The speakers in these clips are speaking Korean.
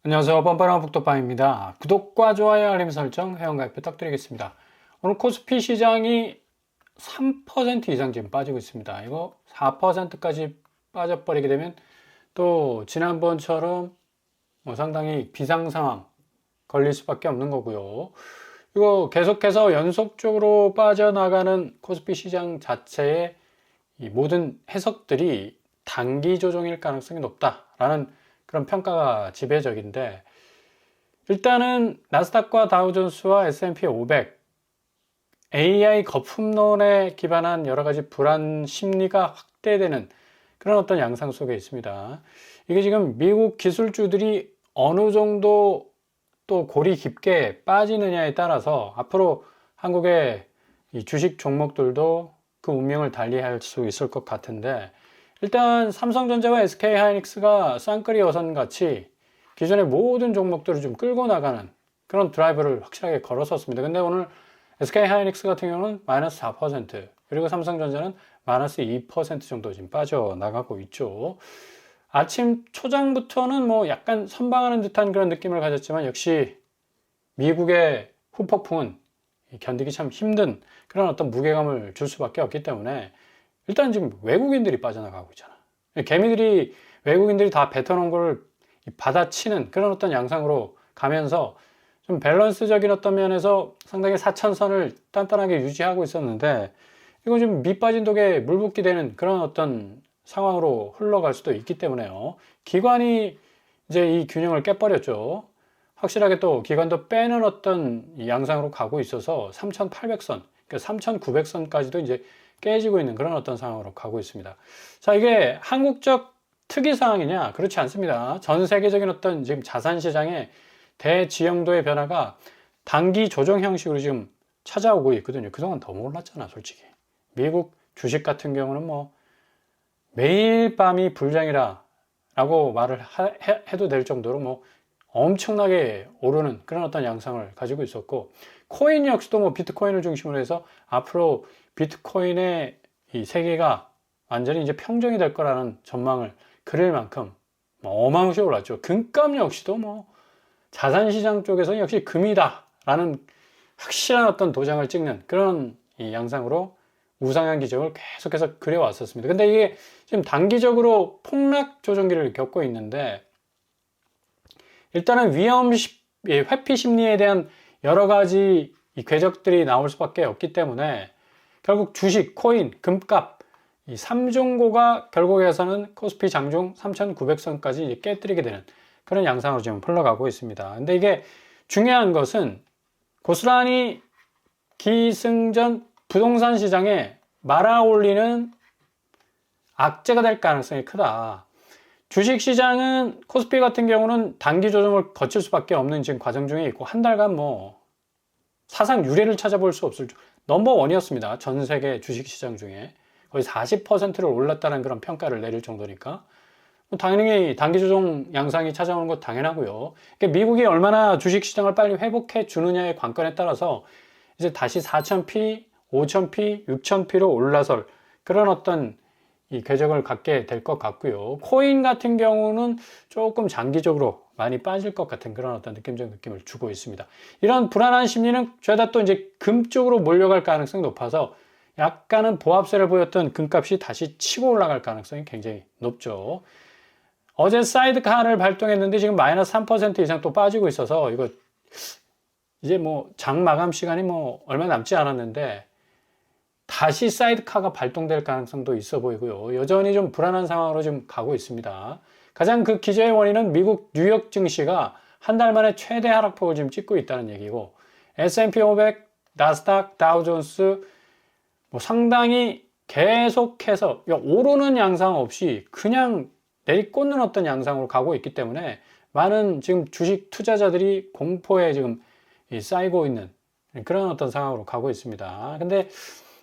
안녕하세요. 뻔뻔한 북토빵입니다. 구독과 좋아요, 알림 설정, 회원가입 부탁드리겠습니다. 오늘 코스피 시장이 3% 이상 지금 빠지고 있습니다. 이거 4%까지 빠져버리게 되면 또 지난번처럼 상당히 비상 상황 걸릴 수밖에 없는 거고요. 이거 계속해서 연속적으로 빠져나가는 코스피 시장 자체의 이 모든 해석들이 단기 조정일 가능성이 높다라는 그런 평가가 지배적인데, 일단은 나스닥과 다우존스와 S&P 500 AI 거품론에 기반한 여러 가지 불안 심리가 확대되는 그런 어떤 양상 속에 있습니다. 이게 지금 미국 기술주들이 어느 정도 또 골이 깊게 빠지느냐에 따라서 앞으로 한국의 이 주식 종목들도 그 운명을 달리할 수 있을 것 같은데, 일단 삼성전자와 SK하이닉스가 쌍끌이 여선 같이 기존의 모든 종목들을 좀 끌고 나가는 그런 드라이브를 확실하게 걸었었습니다. 근데 오늘 SK하이닉스 같은 경우는 마이너스 4%, 그리고 삼성전자는 마이너스 2% 정도 지금 빠져나가고 있죠. 아침 초장부터는 뭐 약간 선방하는 듯한 그런 느낌을 가졌지만, 역시 미국의 후폭풍은 견디기 참 힘든 그런 어떤 무게감을 줄 수밖에 없기 때문에, 일단 지금 외국인들이 빠져나가고 있잖아. 개미들이, 외국인들이 다 뱉어놓은 걸 받아치는 그런 어떤 양상으로 가면서 좀 밸런스적인 어떤 면에서 상당히 사천선을 단단하게 유지하고 있었는데, 이거 좀 밑빠진 독에 물 붓기 되는 그런 어떤 상황으로 흘러갈 수도 있기 때문에요. 기관이 이제 이 균형을 깨버렸죠. 확실하게 또 기관도 빼는 어떤 양상으로 가고 있어서 3,800선, 그러니까 3,900선까지도 이제 깨지고 있는 그런 어떤 상황으로 가고 있습니다. 자, 이게 한국적 특이 사항이냐? 그렇지 않습니다. 전 세계적인 어떤 지금 자산 시장의 대지형도의 변화가 단기 조정 형식으로 지금 찾아오고 있거든요. 그동안 더 몰랐잖아, 솔직히. 미국 주식 같은 경우는 뭐 매일 밤이 불장이라 라고 말을 해도 될 정도로 뭐 엄청나게 오르는 그런 어떤 양상을 가지고 있었고, 코인 역시도 뭐 비트코인을 중심으로 해서 앞으로 비트코인의 이 세계가 완전히 이제 평정이 될 거라는 전망을 그릴 만큼 뭐 어마무시하게 올랐죠. 금값 역시도 뭐 자산시장 쪽에서는 역시 금이다 라는 확실한 어떤 도장을 찍는 그런 이 양상으로 우상향 기적을 계속해서 그려왔었습니다. 근데 이게 지금 단기적으로 폭락 조정기를 겪고 있는데, 일단은 회피 심리에 대한 여러 가지 이 궤적들이 나올 수밖에 없기 때문에, 결국 주식, 코인, 금값 이 3종고가 결국에서는 코스피 장중 3,900선까지 깨뜨리게 되는 그런 양상으로 지금 흘러가고 있습니다. 근데 이게 중요한 것은 고스란히 기승전 부동산 시장에 말아올리는 악재가 될 가능성이 크다. 주식시장은 코스피 같은 경우는 단기 조정을 거칠 수밖에 없는 지금 과정 중에 있고, 한 달간 뭐 사상 유례를 찾아볼 수 없을 넘버원이었습니다. 전 세계 주식시장 중에 거의 40%를 올랐다는 그런 평가를 내릴 정도니까 당연히 단기 조정 양상이 찾아오는 것 당연하고요. 그러니까 미국이 얼마나 주식시장을 빨리 회복해 주느냐의 관건에 따라서 이제 다시 4,000p, 5,000p, 6,000p로 올라설 그런 어떤 이 궤적을 갖게 될 것 같고요. 코인 같은 경우는 조금 장기적으로 많이 빠질 것 같은 그런 어떤 느낌적 느낌을 주고 있습니다. 이런 불안한 심리는 죄다 또 이제 금 쪽으로 몰려갈 가능성이 높아서 약간은 보합세를 보였던 금값이 다시 치고 올라갈 가능성이 굉장히 높죠. 어제 사이드카를 발동했는데 지금 마이너스 3% 이상 또 빠지고 있어서, 이거 이제 뭐 장 마감 시간이 뭐 얼마 남지 않았는데 다시 사이드카가 발동될 가능성도 있어 보이고요. 여전히 좀 불안한 상황으로 좀 가고 있습니다. 가장 그 기저의 원인은 미국 뉴욕 증시가 한 달 만에 최대 하락폭을 지금 찍고 있다는 얘기고, S&P 500, 나스닥, 다우존스 뭐 상당히 계속해서 오르는 양상 없이 그냥 내리꽂는 어떤 양상으로 가고 있기 때문에 많은 지금 주식 투자자들이 공포에 지금 쌓이고 있는 그런 어떤 상황으로 가고 있습니다. 근데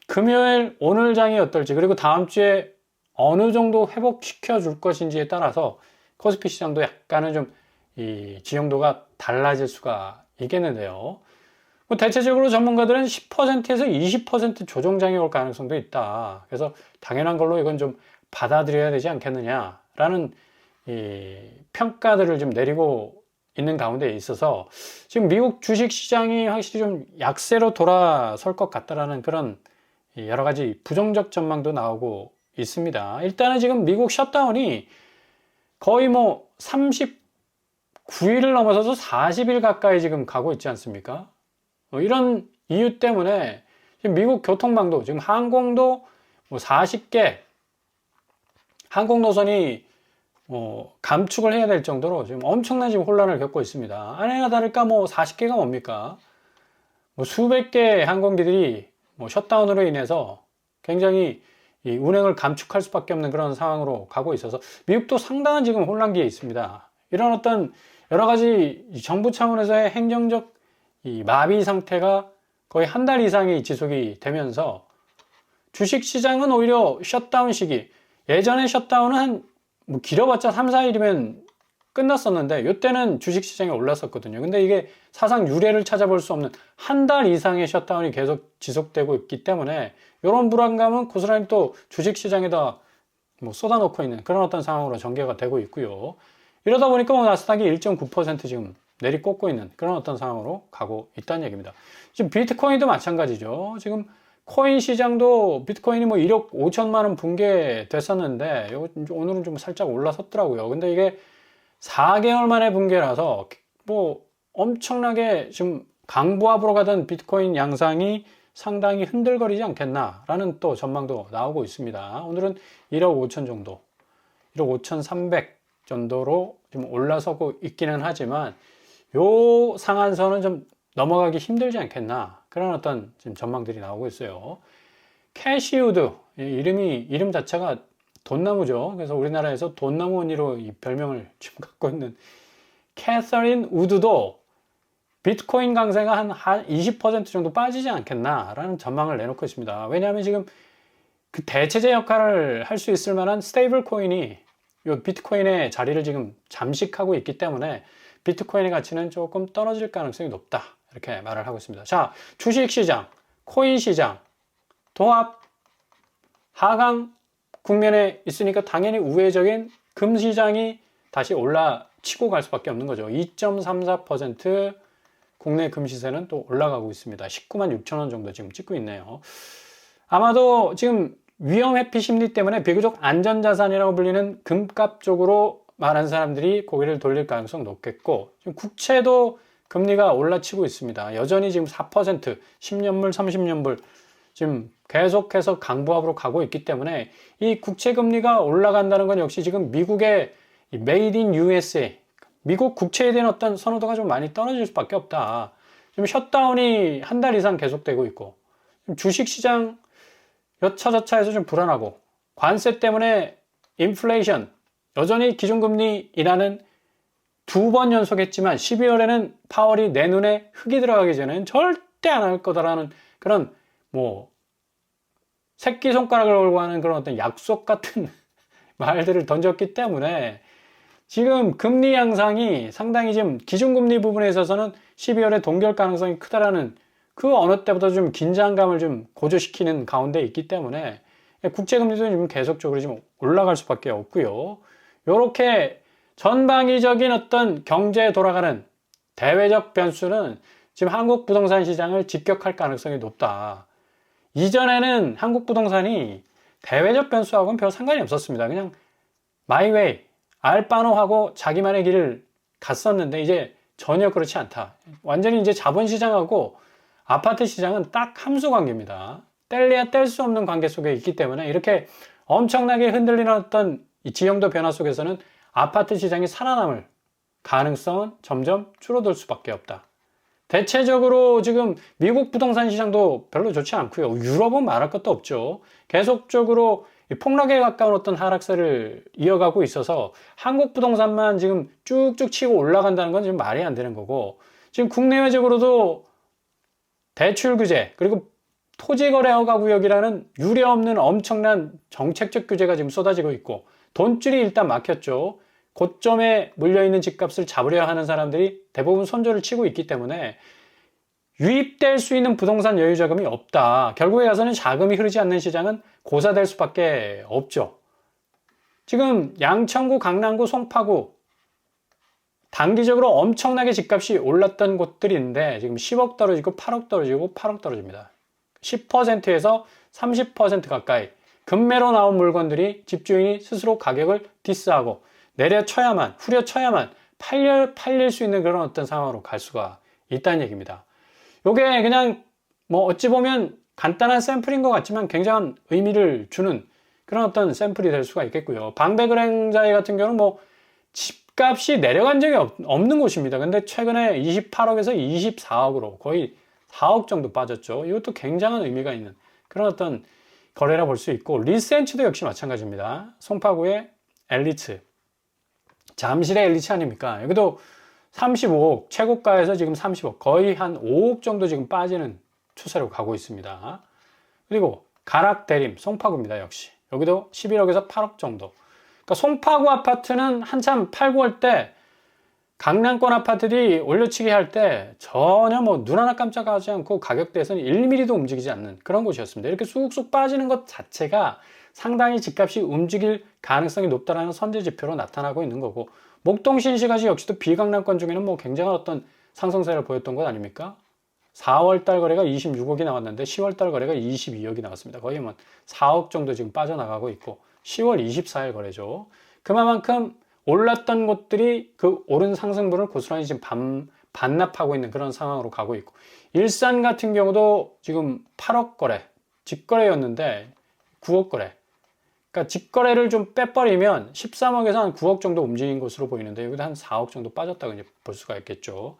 금요일 오늘 장이 어떨지, 그리고 다음 주에 어느 정도 회복시켜 줄 것인지에 따라서 코스피 시장도 약간은 좀 이 지형도가 달라질 수가 있겠는데요. 뭐 대체적으로 전문가들은 10%에서 20% 조정장이 올 가능성도 있다. 그래서 당연한 걸로 이건 좀 받아들여야 되지 않겠느냐라는 이 평가들을 좀 내리고 있는 가운데 있어서 지금 미국 주식 시장이 확실히 좀 약세로 돌아설 것 같다라는 그런 여러 가지 부정적 전망도 나오고 있습니다. 일단은 지금 미국 셧다운이 거의 뭐 39일을 넘어서서 40일 가까이 지금 가고 있지 않습니까? 이런 이유 때문에 지금 미국 교통망도 지금 항공도 뭐 40개 항공 노선이 감축을 해야 될 정도로 지금 엄청난 지금 혼란을 겪고 있습니다. 아니나 다를까 뭐 40개가 뭡니까? 뭐 수백 개의 항공기들이 뭐 셧다운으로 인해서 굉장히 이 운행을 감축할 수밖에 없는 그런 상황으로 가고 있어서 미국도 상당한 지금 혼란기에 있습니다. 이런 어떤 여러 가지 정부 차원에서의 행정적 이 마비 상태가 거의 한 달 이상이 지속이 되면서 주식 시장은 오히려 셧다운 시기, 예전에 셧다운은 한 뭐 길어봤자 3, 4일이면 끝났었는데 이때는 주식 시장이 올랐었거든요. 근데 이게 사상 유례를 찾아볼 수 없는 한 달 이상의 셧다운이 계속 지속되고 있기 때문에 이런 불안감은 고스란히 또 주식 시장에다 뭐 쏟아놓고 있는 그런 어떤 상황으로 전개가 되고 있고요. 이러다 보니까 뭐 나스닥이 1.9% 지금 내리꽂고 있는 그런 어떤 상황으로 가고 있다는 얘기입니다. 지금 비트코인도 마찬가지죠. 지금 코인 시장도 비트코인이 뭐 1억 5천만 원 붕괴됐었는데 오늘은 좀 살짝 올라섰더라고요. 근데 이게 4개월 만에 붕괴라서 뭐 엄청나게 지금 강보합으로 가던 비트코인 양상이 상당히 흔들거리지 않겠나라는 또 전망도 나오고 있습니다. 오늘은 1억 5천 정도, 1억 5,300 정도로 지금 올라서고 있기는 하지만 요 상한선은 좀 넘어가기 힘들지 않겠나 그런 어떤 지금 전망들이 나오고 있어요. 캐시우드 이름 자체가 돈나무죠. 그래서 우리나라에서 돈나무 언니로 이 별명을 지금 갖고 있는 캐서린 우드도 비트코인 강세가 한 20% 정도 빠지지 않겠나라는 전망을 내놓고 있습니다. 왜냐하면 지금 그 대체제 역할을 할 수 있을 만한 스테이블 코인이 이 비트코인의 자리를 지금 잠식하고 있기 때문에 비트코인의 가치는 조금 떨어질 가능성이 높다. 이렇게 말을 하고 있습니다. 자, 주식 시장, 코인 시장, 동합, 하강 국면에 있으니까 당연히 우회적인 금 시장이 다시 올라치고 갈 수밖에 없는 거죠. 2.34% 국내 금 시세는 또 올라가고 있습니다. 19만 6천 원 정도 지금 찍고 있네요. 아마도 지금 위험 회피 심리 때문에 비교적 안전자산이라고 불리는 금값 쪽으로 많은 사람들이 고개를 돌릴 가능성 높겠고, 지금 국채도 금리가 올라치고 있습니다. 여전히 지금 4%, 10년물, 30년물 지금 계속해서 강보합으로 가고 있기 때문에 이 국채 금리가 올라간다는 건 역시 지금 미국의 메이드 인 USA, 미국 국채에 대한 어떤 선호도가 좀 많이 떨어질 수밖에 없다. 지금 셧다운이 한 달 이상 계속되고 있고, 주식시장 여차저차해서 좀 불안하고, 관세 때문에 인플레이션, 여전히 기준금리인하는 2번 연속했지만 12월에는 파월이 내 눈에 흙이 들어가기 전에는 절대 안 할 거다라는 그런 뭐 새끼손가락을 걸고 하는 그런 어떤 약속 같은 말들을 던졌기 때문에 지금 금리 양상이 상당히 지금 기준금리 부분에 있어서는 12월에 동결 가능성이 크다라는 그 어느 때보다 좀 긴장감을 좀 고조시키는 가운데 있기 때문에 국제금리도 지금 계속적으로 지금 올라갈 수밖에 없고요. 이렇게 전방위적인 어떤 경제에 돌아가는 대외적 변수는 지금 한국 부동산 시장을 직격할 가능성이 높다. 이전에는 한국 부동산이 대외적 변수하고는 별 상관이 없었습니다. 그냥 마이웨이, 알바노하고 자기만의 길을 갔었는데 이제 전혀 그렇지 않다. 완전히 이제 자본시장하고 아파트 시장은 딱 함수 관계입니다. 뗄래야 뗄 수 없는 관계 속에 있기 때문에 이렇게 엄청나게 흔들리는 어떤 이 지형도 변화 속에서는 아파트 시장이 살아남을 가능성은 점점 줄어들 수밖에 없다. 대체적으로 지금 미국 부동산 시장도 별로 좋지 않고요. 유럽은 말할 것도 없죠. 계속적으로 폭락에 가까운 어떤 하락세를 이어가고 있어서 한국 부동산만 지금 쭉쭉 치고 올라간다는 건 지금 말이 안 되는 거고, 지금 국내외적으로도 대출 규제 그리고 토지거래허가 구역이라는 유례없는 엄청난 정책적 규제가 지금 쏟아지고 있고, 돈줄이 일단 막혔죠. 고점에 물려있는 집값을 잡으려 하는 사람들이 대부분 손절을 치고 있기 때문에 유입될 수 있는 부동산 여유 자금이 없다. 결국에 가서는 자금이 흐르지 않는 시장은 고사될 수밖에 없죠. 지금 양천구, 강남구, 송파구 단기적으로 엄청나게 집값이 올랐던 곳들인데 지금 10억 떨어지고 8억 떨어지고 8억 떨어집니다. 10%에서 30% 가까이 급매로 나온 물건들이 집주인이 스스로 가격을 디스하고 내려쳐야만, 후려쳐야만 팔릴 수 있는 그런 어떤 상황으로 갈 수가 있다는 얘기입니다. 요게 그냥 뭐 어찌 보면 간단한 샘플인 것 같지만 굉장한 의미를 주는 그런 어떤 샘플이 될 수가 있겠고요. 방배그랭자이 같은 경우는 뭐 집값이 내려간 적이 없는 곳입니다. 근데 최근에 28억에서 24억으로 거의 4억 정도 빠졌죠. 이것도 굉장한 의미가 있는 그런 어떤 거래라 볼 수 있고, 리센츠도 역시 마찬가지입니다. 송파구의 엘리츠, 잠실의 엘리츠 아닙니까? 여기도 35억, 최고가에서 지금 30억, 거의 한 5억 정도 지금 빠지는 추세로 가고 있습니다. 그리고 가락대림, 송파구입니다. 역시 여기도 11억에서 8억 정도. 그러니까 송파구 아파트는 한참 팔고 할 때 강남권 아파트들이 올려치기 할 때 전혀 뭐 눈 하나 깜짝하지 않고 가격대에서는 1mm도 움직이지 않는 그런 곳이었습니다. 이렇게 쑥쑥 빠지는 것 자체가 상당히 집값이 움직일 가능성이 높다는 선제 지표로 나타나고 있는 거고, 목동 신시가지 역시도 비강남권 중에는 뭐 굉장한 어떤 상승세를 보였던 것 아닙니까? 4월 달 거래가 26억이 나왔는데 10월 달 거래가 22억이 나왔습니다. 거의 뭐 4억 정도 지금 빠져나가고 있고, 10월 24일 거래죠. 그만큼 올랐던 곳들이 그 오른 상승분을 고스란히 지금 반납하고 있는 그런 상황으로 가고 있고, 일산 같은 경우도 지금 8억 거래, 직거래였는데 9억 거래. 그러니까 직거래를 좀 빼버리면 13억에서 한 9억 정도 움직인 것으로 보이는데 여기도 한 4억 정도 빠졌다고 이제 볼 수가 있겠죠.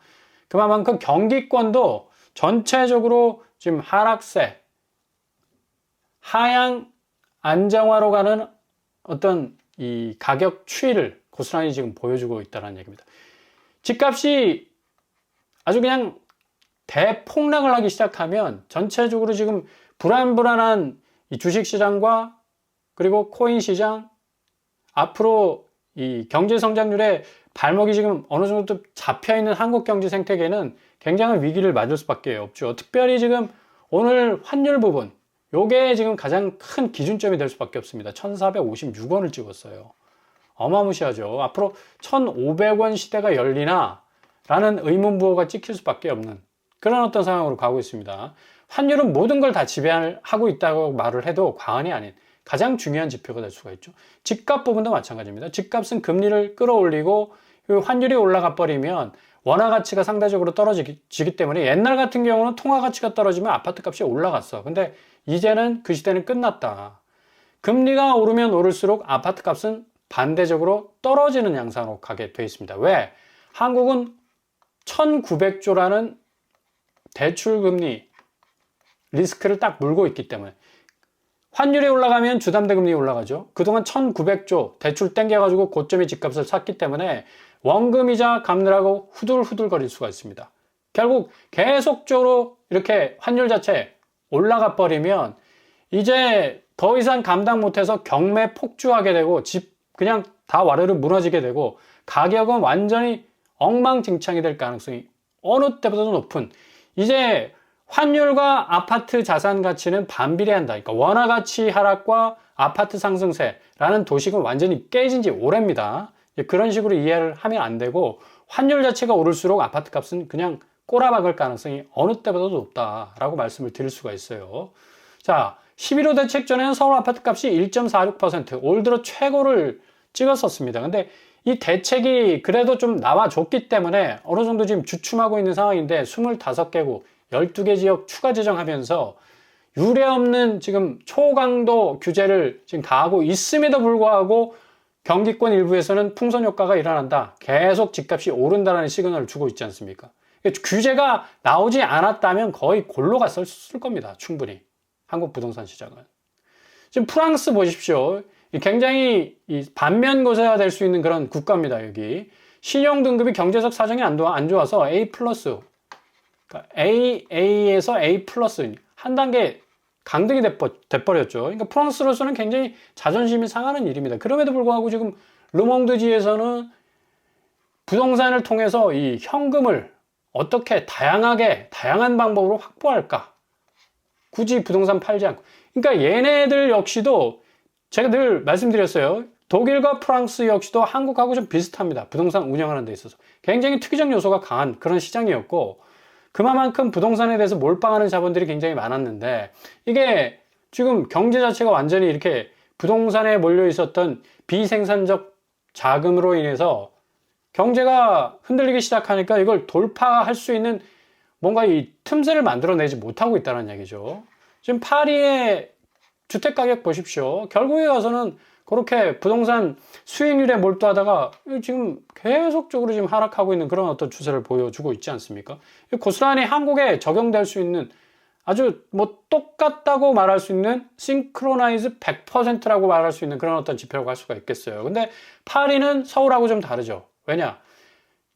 그만큼 경기권도 전체적으로 지금 하락세, 하향 안정화로 가는 어떤 이 가격 추이를 고스란히 지금 보여주고 있다는 얘기입니다. 집값이 아주 그냥 대폭락을 하기 시작하면 전체적으로 지금 불안한 이 주식시장과 그리고 코인 시장, 앞으로 이 경제 성장률에 발목이 지금 어느 정도 잡혀있는 한국 경제 생태계는 굉장한 위기를 맞을 수밖에 없죠. 특별히 지금 오늘 환율 부분, 요게 지금 가장 큰 기준점이 될 수밖에 없습니다. 1456원을 찍었어요. 어마무시하죠. 앞으로 1500원 시대가 열리나? 라는 의문부호가 찍힐 수밖에 없는 그런 어떤 상황으로 가고 있습니다. 환율은 모든 걸 다 지배하고 있다고 말을 해도 과언이 아닌 가장 중요한 지표가 될 수가 있죠. 집값 부분도 마찬가지입니다. 집값은 금리를 끌어올리고 환율이 올라가 버리면 원화 가치가 상대적으로 떨어지기 때문에, 옛날 같은 경우는 통화 가치가 떨어지면 아파트 값이 올라갔어. 근데 이제는 그 시대는 끝났다. 금리가 오르면 오를수록 아파트 값은 반대적으로 떨어지는 양상으로 가게 되어 있습니다. 왜? 한국은 1900조라는 대출금리 리스크를 딱 물고 있기 때문에. 환율이 올라가면 주담대금리 올라가죠. 그동안 1900조 대출 땡겨가지고 고점의 집값을 샀기 때문에 원금이자 갚느라고 후들후들거릴 수가 있습니다. 결국 계속적으로 이렇게 환율 자체 올라가 버리면 이제 더 이상 감당 못해서 경매 폭주하게 되고 집 그냥 다 와르르 무너지게 되고 가격은 완전히 엉망진창이 될 가능성이 어느 때보다도 높은, 이제 환율과 아파트 자산 가치는 반비례한다. 그러니까 원화 가치 하락과 아파트 상승세라는 도식은 완전히 깨진 지 오래입니다. 그런 식으로 이해를 하면 안 되고, 환율 자체가 오를수록 아파트 값은 그냥 꼬라박을 가능성이 어느 때보다도 높다라고 말씀을 드릴 수가 있어요. 자, 11호 대책 전에는 서울 아파트 값이 1.46%, 올 들어 최고를 찍었었습니다. 근데 이 대책이 그래도 좀 나와줬기 때문에 어느 정도 지금 주춤하고 있는 상황인데, 25개국 12개 지역 추가 제정하면서 유례없는 지금 초강도 규제를 지금 가하고 있음에도 불구하고 경기권 일부에서는 풍선 효과가 일어난다, 계속 집값이 오른다는 시그널을 주고 있지 않습니까? 규제가 나오지 않았다면 거의 골로 갔을 겁니다. 충분히 한국 부동산 시장은. 지금 프랑스 보십시오. 굉장히 반면교사가 될 수 있는 그런 국가입니다. 여기 신용 등급이 경제적 사정이 안 좋아서 A+, 그러니까 AA에서 A+, 한 단계 강등이 돼버렸죠. 그러니까 프랑스로서는 굉장히 자존심이 상하는 일입니다. 그럼에도 불구하고 지금 르몽드지에서는 부동산을 통해서 이 현금을 어떻게 다양한 방법으로 확보할까? 굳이 부동산 팔지 않고. 그러니까 얘네들 역시도 제가 늘 말씀드렸어요. 독일과 프랑스 역시도 한국하고 좀 비슷합니다. 부동산 운영하는 데 있어서 굉장히 투기적 요소가 강한 그런 시장이었고, 그만큼 부동산에 대해서 몰빵하는 자본들이 굉장히 많았는데, 이게 지금 경제 자체가 완전히 이렇게 부동산에 몰려 있었던 비생산적 자금으로 인해서 경제가 흔들리기 시작하니까 이걸 돌파할 수 있는 뭔가 이 틈새를 만들어내지 못하고 있다는 얘기죠. 지금 파리의 주택가격 보십시오. 결국에 가서는 그렇게 부동산 수익률에 몰두하다가 지금 계속적으로 지금 하락하고 있는 그런 어떤 추세를 보여주고 있지 않습니까? 고스란히 한국에 적용될 수 있는 아주 뭐 똑같다고 말할 수 있는 싱크로나이즈 100%라고 말할 수 있는 그런 어떤 지표라고 할 수가 있겠어요. 근데 파리는 서울하고 좀 다르죠. 왜냐?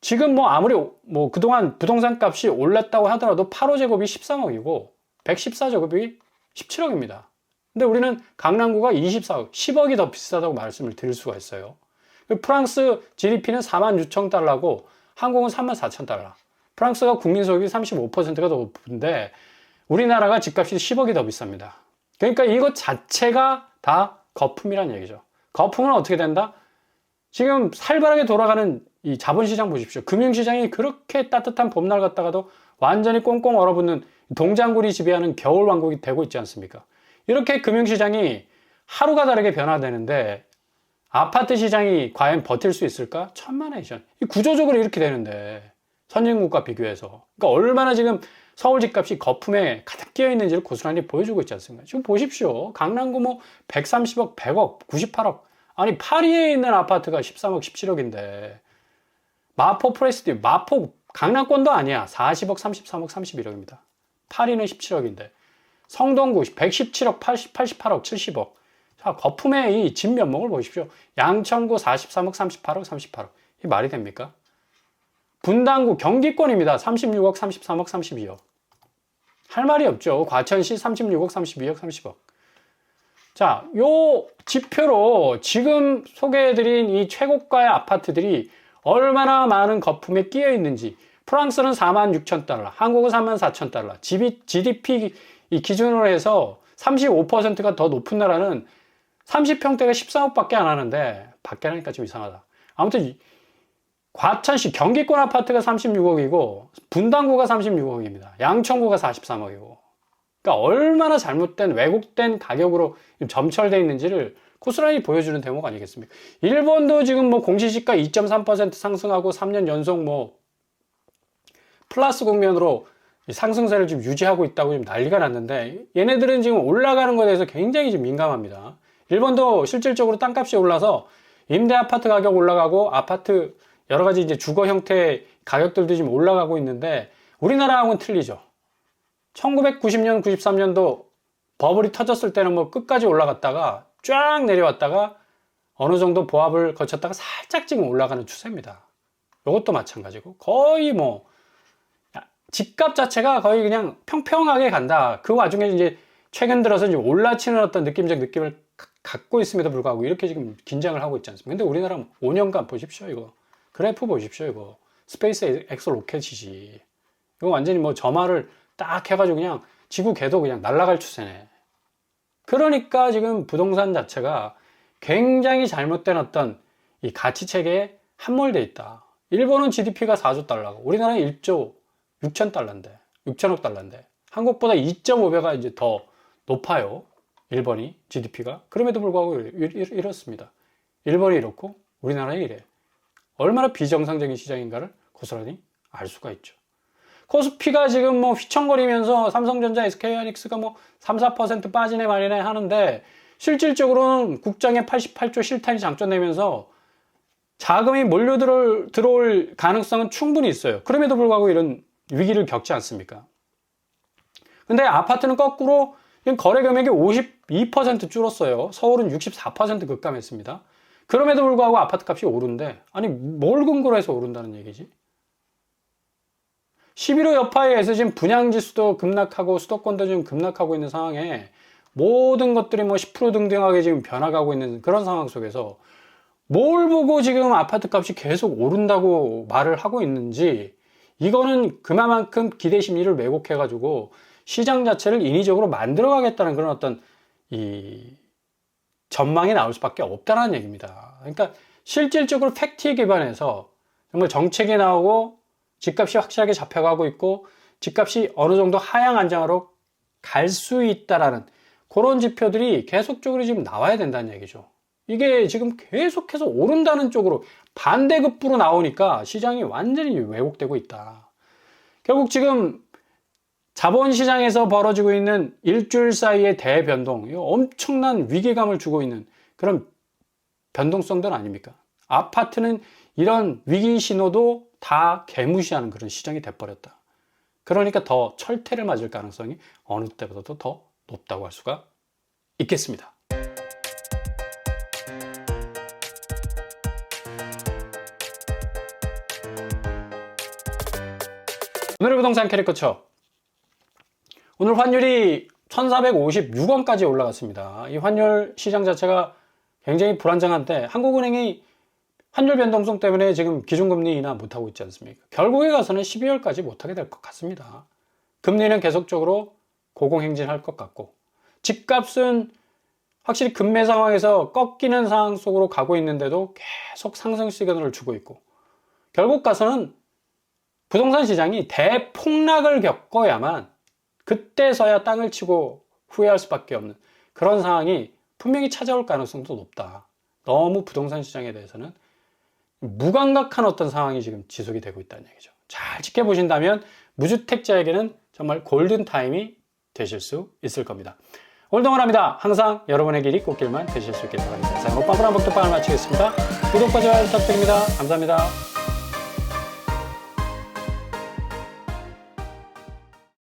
지금 뭐 아무리 뭐 그동안 부동산 값이 올랐다고 하더라도 8호제곱이 13억이고 114제곱이 17억입니다. 근데 우리는 강남구가 24억, 10억이 더 비싸다고 말씀을 드릴 수가 있어요. 프랑스 GDP는 46,000달러고 한국은 34,000달러. 프랑스가 국민소득이 35%가 더 높은데 우리나라가 집값이 10억이 더 비쌉니다. 그러니까 이것 자체가 다 거품이란 얘기죠. 거품은 어떻게 된다? 지금 살벌하게 돌아가는 이 자본시장 보십시오. 금융시장이 그렇게 따뜻한 봄날 같다가도 완전히 꽁꽁 얼어붙는 동장군이 지배하는 겨울왕국이 되고 있지 않습니까? 이렇게 금융시장이 하루가 다르게 변화되는데 아파트 시장이 과연 버틸 수 있을까? 천만에이션. 구조적으로 이렇게 되는데 선진국과 비교해서. 그러니까 얼마나 지금 서울 집값이 거품에 가득 끼어 있는지를 고스란히 보여주고 있지 않습니까? 지금 보십시오. 강남구 뭐 130억, 100억, 98억. 아니 파리에 있는 아파트가 13억, 17억인데 마포 프레스티, 마포 강남권도 아니야. 40억, 33억, 31억입니다. 파리는 17억인데 성동구 117억, 88억, 70억. 자, 거품의 이 진면목을 보십시오. 양천구 43억, 38억, 38억. 이게 말이 됩니까? 분당구 경기권입니다. 36억, 33억, 32억. 할 말이 없죠. 과천시 36억, 32억, 30억. 자, 요 지표로 지금 소개해드린 이 최고가의 아파트들이 얼마나 많은 거품에 끼어 있는지. 프랑스는 46,000달러, 한국은 34,000달러. GDP 이 기준으로 해서 35%가 더 높은 나라는 30평대가 13억밖에 안 하는데, 밖에 하니까 좀 이상하다. 아무튼 과천시 경기권 아파트가 36억이고 분당구가 36억입니다. 양천구가 43억이고. 그러니까 얼마나 잘못된 왜곡된 가격으로 점철되어 있는지를 고스란히 보여주는 대목 아니겠습니까? 일본도 지금 뭐 공시지가 2.3% 상승하고 3년 연속 뭐 플러스 국면으로 상승세를 지금 유지하고 있다고 지금 난리가 났는데, 얘네들은 지금 올라가는 것에 대해서 굉장히 좀 민감합니다. 일본도 실질적으로 땅값이 올라서 임대 아파트 가격 올라가고 아파트 여러 가지 이제 주거 형태의 가격들도 지금 올라가고 있는데 우리나라하고는 틀리죠. 1990년, 93년도 버블이 터졌을 때는 뭐 끝까지 올라갔다가 쫙 내려왔다가 어느 정도 보합을 거쳤다가 살짝 지금 올라가는 추세입니다. 이것도 마찬가지고 거의 뭐 집값 자체가 거의 그냥 평평하게 간다. 그 와중에 이제 최근 들어서 이제 올라치는 어떤 느낌적 느낌을 갖고 있음에도 불구하고 이렇게 지금 긴장을 하고 있지 않습니까? 근데 우리나라 5년간 보십시오, 이거. 그래프 보십시오, 이거. 스페이스 엑소 로켓이지. 이거 완전히 뭐 점화를 딱 해가지고 그냥 지구 궤도 그냥 날아갈 추세네. 그러니까 지금 부동산 자체가 굉장히 잘못된 어떤 이 가치 체계에 함몰돼 있다. 일본은 GDP가 4조 달러고 우리나라는 1조 6천 달러인데, 6천억 달러인데, 한국보다 2.5배가 이제 더 높아요. 일본이 GDP가. 그럼에도 불구하고 이렇습니다. 일본이 이렇고 우리나라는 이래. 얼마나 비정상적인 시장인가를 고스란히 알 수가 있죠. 코스피가 지금 뭐 휘청거리면서 삼성전자, SK하이닉스가 뭐 3, 4% 빠지네 말이네 하는데 실질적으로는 국장의 88조 실탄이 장전되면서 자금이 몰려 들어올 가능성은 충분히 있어요. 그럼에도 불구하고 이런 위기를 겪지 않습니까? 근데 아파트는 거꾸로 거래 금액이 52% 줄었어요. 서울은 64% 급감했습니다. 그럼에도 불구하고 아파트 값이 오른데, 아니 뭘 근거로 해서 오른다는 얘기지? 11호 여파에 의해서 지금 분양지수도 급락하고 수도권도 지금 급락하고 있는 상황에 모든 것들이 뭐 10% 등등하게 지금 변화가고 있는 그런 상황 속에서 뭘 보고 지금 아파트 값이 계속 오른다고 말을 하고 있는지, 이거는 그만큼 기대 심리를 왜곡해 가지고 시장 자체를 인위적으로 만들어 가겠다는 그런 어떤 이 전망이 나올 수밖에 없다는 얘기입니다. 그러니까 실질적으로 팩트에 기반해서 정말 정책이 나오고 집값이 확실하게 잡혀가고 있고 집값이 어느 정도 하향 안정화로 갈 수 있다라는 그런 지표들이 계속적으로 지금 나와야 된다는 얘기죠. 이게 지금 계속해서 오른다는 쪽으로 반대급부로 나오니까 시장이 완전히 왜곡되고 있다. 결국 지금 자본시장에서 벌어지고 있는 일주일 사이의 대변동, 엄청난 위기감을 주고 있는 그런 변동성들 아닙니까? 아파트는 이런 위기 신호도 다 개무시하는 그런 시장이 돼버렸다. 그러니까 더 철퇴를 맞을 가능성이 어느 때보다도 더 높다고 할 수가 있겠습니다. 오늘의 부동산 캐리커처. 오늘 환율이 1456원까지 올라갔습니다. 이 환율 시장 자체가 굉장히 불안정한데 한국은행이 환율 변동성 때문에 지금 기준금리 인하 못하고 있지 않습니까? 결국에 가서는 12월까지 못하게 될 것 같습니다. 금리는 계속적으로 고공행진할 것 같고 집값은 확실히 급매 상황에서 꺾이는 상황 속으로 가고 있는데도 계속 상승 시그널을 주고 있고 결국 가서는 부동산 시장이 대폭락을 겪어야만 그때서야 땅을 치고 후회할 수밖에 없는 그런 상황이 분명히 찾아올 가능성도 높다. 너무 부동산 시장에 대해서는 무감각한 어떤 상황이 지금 지속이 되고 있다는 얘기죠. 잘 지켜보신다면 무주택자에게는 정말 골든타임이 되실 수 있을 겁니다. 오늘도 응원합니다. 항상 여러분의 길이 꽃길만 되실 수 있길 바랍니다. 자, 오빠브라 복덕방을 마치겠습니다. 구독과 좋아요 부탁드립니다. 감사합니다.